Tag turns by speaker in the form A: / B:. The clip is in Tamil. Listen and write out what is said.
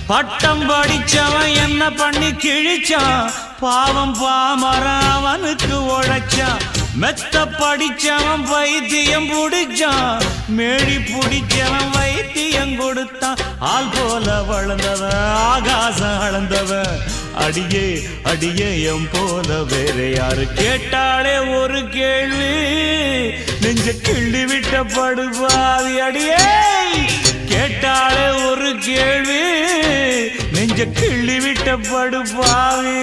A: பட்டம் படிச்சவன் என்ன பண்ணி கிழிச்சான், பாவம் பாமரன் அவனுக்கு உழைச்சான். மெத்த படிச்சவன் வைத்தியம் புடிச்சான், மேடி புடிச்சவன் வைத்தியம் கொடுத்தான். ஆள் போல வளர்ந்தவன் ஆகாசம் அளந்தவன், அடியே அடியே எம் போல வேற யாரு கேட்டாலே ஒரு கேள்வி, நெஞ்ச கிள்ளி விட்ட படுபாவி. அடியே கேட்டாலே ஒரு கேள்வி, நெஞ்ச கிள்ளி விட்ட படுபாவி.